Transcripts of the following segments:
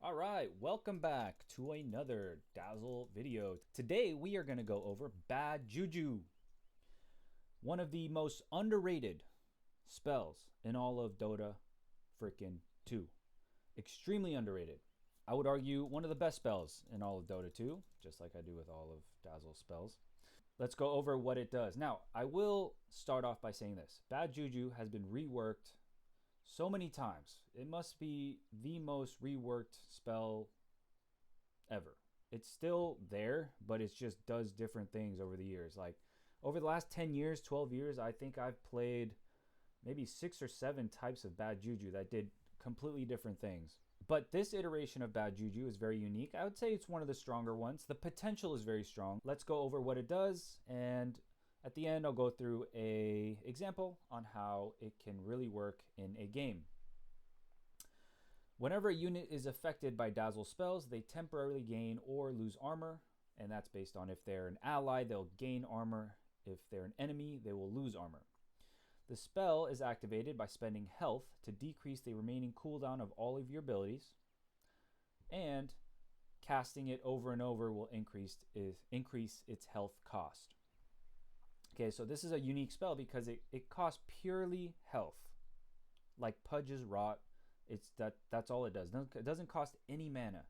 All right, welcome back to another Dazzle video. Today we are going to go over Bad Juju, one of the most underrated spells in all of Dota freaking 2. Extremely underrated. I would argue one of the best spells in all of Dota 2, just like I do with all of Dazzle's spells. Let's go over what it does. Now, I will start off by saying this. Bad Juju has been reworked so many times. It must be the most reworked spell ever. It's still there, but it just does different things over the years. Like over the last 10 years, 12 years, I think I've played maybe 6 or 7 types of Bad Juju that did completely different things. But this iteration of Bad Juju is very unique. I would say it's one of the stronger ones. The potential is very strong. Let's go over what it does, and at the end, I'll go through an example on how it can really work in a game. Whenever a unit is affected by Dazzle spells, they temporarily gain or lose armor, and that's based on if they're an ally, they'll gain armor. If they're an enemy, they will lose armor. The spell is activated by spending health to decrease the remaining cooldown of all of your abilities, and casting it over and over will increase its health cost. Okay, so this is a unique spell because it costs purely health, like Pudge's Rot. That's all it does. It doesn't cost any mana,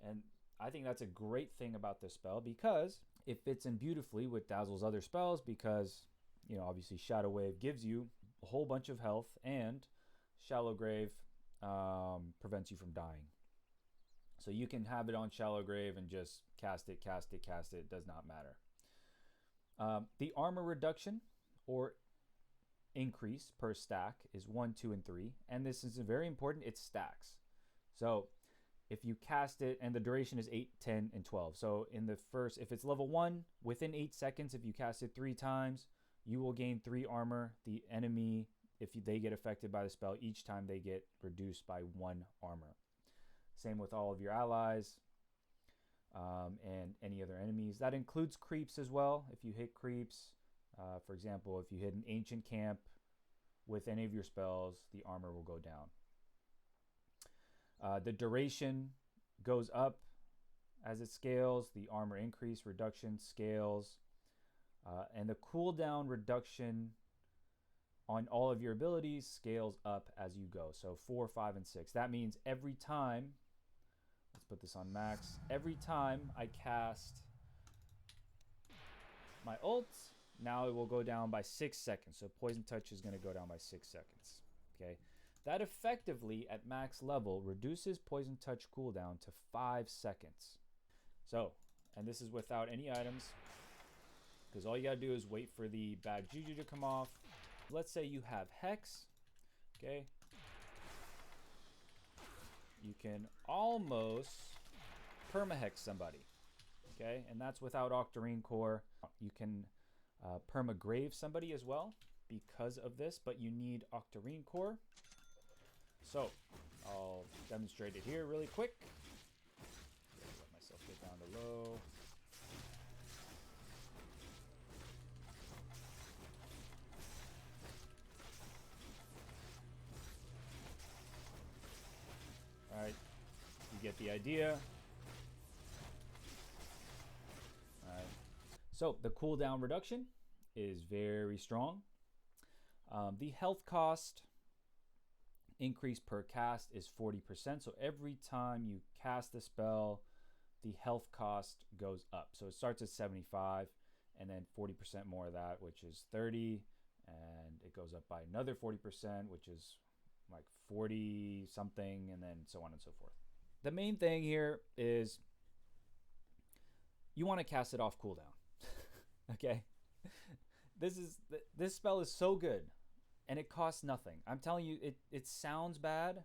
and I think that's a great thing about this spell because it fits in beautifully with Dazzle's other spells. Because obviously Shadow Wave gives you a whole bunch of health, and Shallow Grave prevents you from dying. So you can have it on Shallow Grave and just cast it. It does not matter. The armor reduction or increase per stack is 1, 2, and 3. And this is very important. It stacks. So if you cast it, and the duration is 8, 10, and 12. So in the first, if it's level 1, within 8 seconds, if you cast it 3 times, you will gain 3 armor. The enemy, if they get affected by the spell, each time they get reduced by 1 armor. Same with all of your allies. And any other enemies. That includes creeps as well. If you hit creeps, for example, if you hit an ancient camp with any of your spells, the armor will go down. The duration goes up as it scales. The armor increase, reduction scales. And the cooldown reduction on all of your abilities scales up as you go. So 4, 5, and 6. That means every time, let's put this on max. Every time I cast my ult, now it will go down by 6 seconds. So Poison Touch is going to go down by 6 seconds. Okay, that effectively at max level reduces Poison Touch cooldown to 5 seconds. So, and this is without any items, because all you got to do is wait for the Bad Juju to come off. Let's say you have Hex. Okay. You can almost permahex somebody, okay? And that's without Octarine Core. You can permagrave somebody as well because of this, but you need Octarine Core. So I'll demonstrate it here really quick. Let myself get down to low. All right, you get the idea. All right. So the cooldown reduction is very strong. The health cost increase per cast is 40%. So every time you cast the spell, the health cost goes up. So it starts at 75, and then 40% more of that, which is 30, and it goes up by another 40%, which is like 40 something, and then so on and so forth. The main thing here is you want to cast it off cooldown. Okay, this spell is so good, and it costs nothing. I'm telling you, it sounds bad.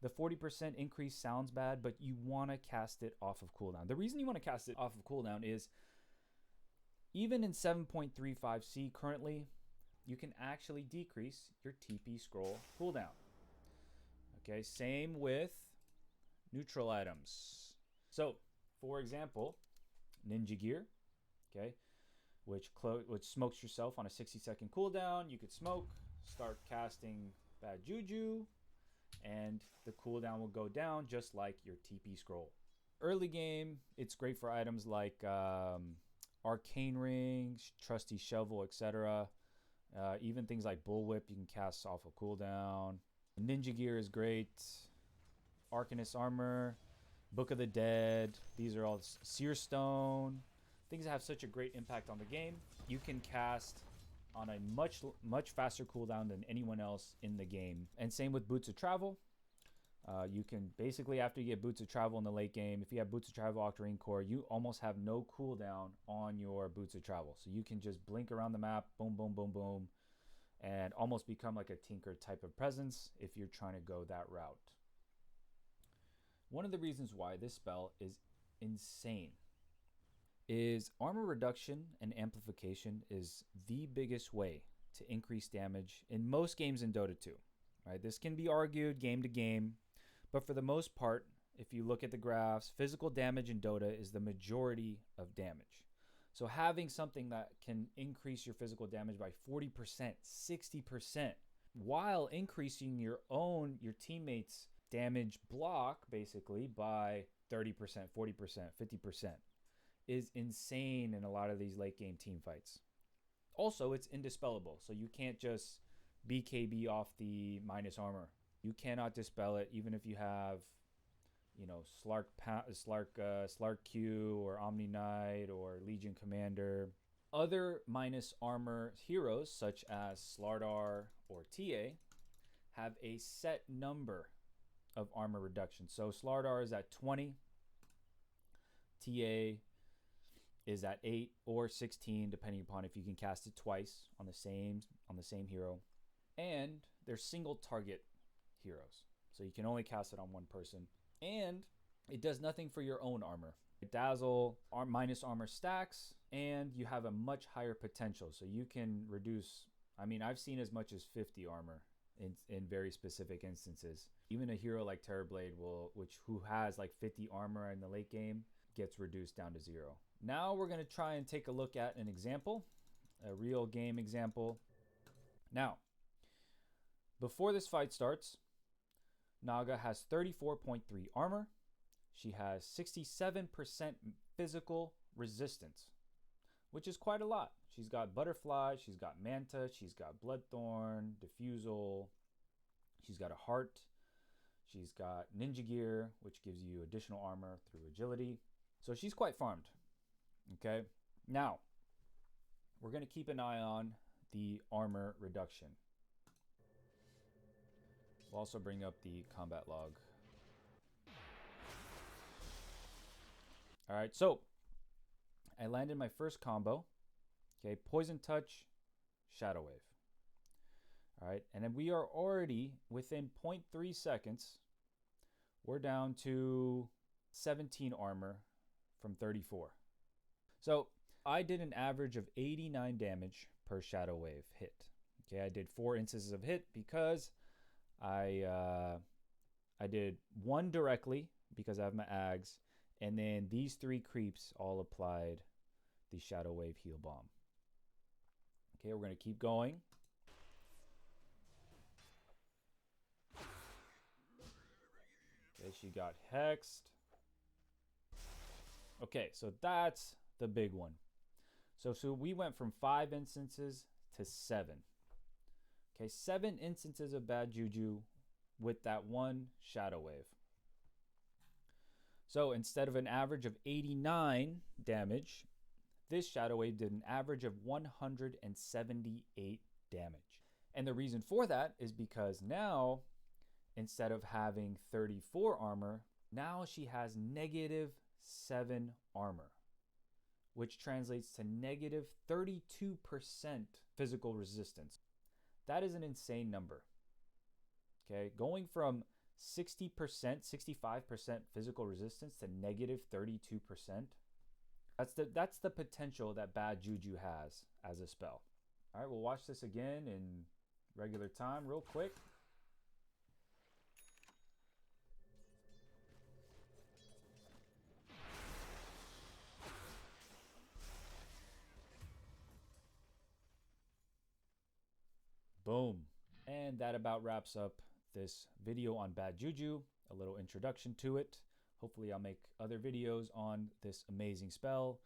The 40% increase sounds bad, but you want to cast it off of cooldown. The reason you want to cast it off of cooldown is even in 7.35C currently, you can actually decrease your TP scroll cooldown. Okay, same with neutral items. So, for example, Ninja Gear, okay, which smokes yourself on a 60-second cooldown. You could smoke, start casting Bad Juju, and the cooldown will go down just like your TP scroll. Early game, it's great for items like Arcane Ring, Trusty Shovel, etc. Even things like Bullwhip you can cast off a cooldown. Ninja Gear is great. Arcanist Armor, Book of the Dead. These are all Seer Stone. Things that have such a great impact on the game. You can cast on a much faster cooldown than anyone else in the game. And same with Boots of Travel. You can basically, after you get Boots of Travel in the late game, if you have Boots of Travel Octarine Core, you almost have no cooldown on your Boots of Travel. So you can just blink around the map, boom, boom, boom, boom, and almost become like a Tinker type of presence if you're trying to go that route. One of the reasons why this spell is insane is armor reduction and amplification is the biggest way to increase damage in most games in Dota 2. Right? This can be argued game to game, but for the most part, if you look at the graphs, physical damage in Dota is the majority of damage. So having something that can increase your physical damage by 40%, 60%, while increasing your teammates' damage block basically by 30%, 40%, 50% is insane in a lot of these late game team fights. Also, it's indispellable, so you can't just BKB off the minus armor. You cannot dispel it even if you have, Slark Q or Omni Knight or Legion Commander. Other minus armor heroes such as Slardar or TA have a set number of armor reduction. So Slardar is at 20, TA is at 8 or 16 depending upon if you can cast it twice on the same hero. And they're single target heroes. So you can only cast it on one person. And it does nothing for your own armor. Dazzle minus armor stacks, and you have a much higher potential. So you can reduce, I've seen as much as 50 armor in very specific instances. Even a hero like Terrorblade who has like 50 armor in the late game gets reduced down to 0. Now we're going to try and take a look at an example, a real game example. Now, before this fight starts, Naga has 34.3 armor. She has 67% physical resistance, which is quite a lot. She's got Butterfly, she's got Manta, she's got Bloodthorn, Diffusal, she's got a Heart, she's got Ninja Gear, which gives you additional armor through agility. So she's quite farmed. Okay, now we're going to keep an eye on the armor reduction. We'll also bring up the combat log. All right, so I landed my first combo. Okay, Poison Touch, Shadow Wave. All right, and then we are already within 0.3 seconds. We're down to 17 armor from 34. So I did an average of 89 damage per Shadow Wave hit. Okay, I did 4 instances of hit because I did 1 directly because I have my Ags, and then these 3 creeps all applied the Shadow Wave Heal Bomb. Okay, we're going to keep going. Okay, she got hexed. Okay, so that's the big one. So we went from 5 instances to 7. Okay, 7 instances of Bad Juju with that 1 Shadow Wave. So instead of an average of 89 damage, this Shadow Wave did an average of 178 damage. And the reason for that is because now, instead of having 34 armor, now she has -7 armor, which translates to -32% physical resistance. That is an insane number. Okay, going from 60%, 65% physical resistance to -32%. That's the potential that Bad Juju has as a spell. All right, we'll watch this again in regular time real quick. Boom. And that about wraps up this video on Bad Juju, a little introduction to it. Hopefully I'll make other videos on this amazing spell.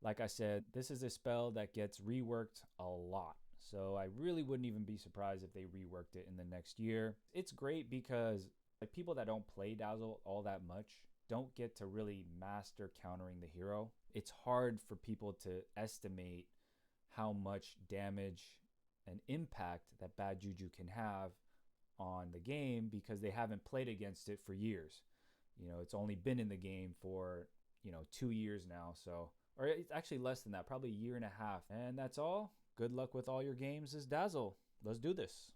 Like I said, this is a spell that gets reworked a lot. So I really wouldn't even be surprised if they reworked it in the next year. It's great because like people that don't play Dazzle all that much don't get to really master countering the hero. It's hard for people to estimate how much damage and impact that Bad Juju can have on the game because they haven't played against it for years. You know, it's only been in the game for, 2 years now. So, or it's actually less than that, probably a year and a half. And that's all. Good luck with all your games as Dazzle. Let's do this.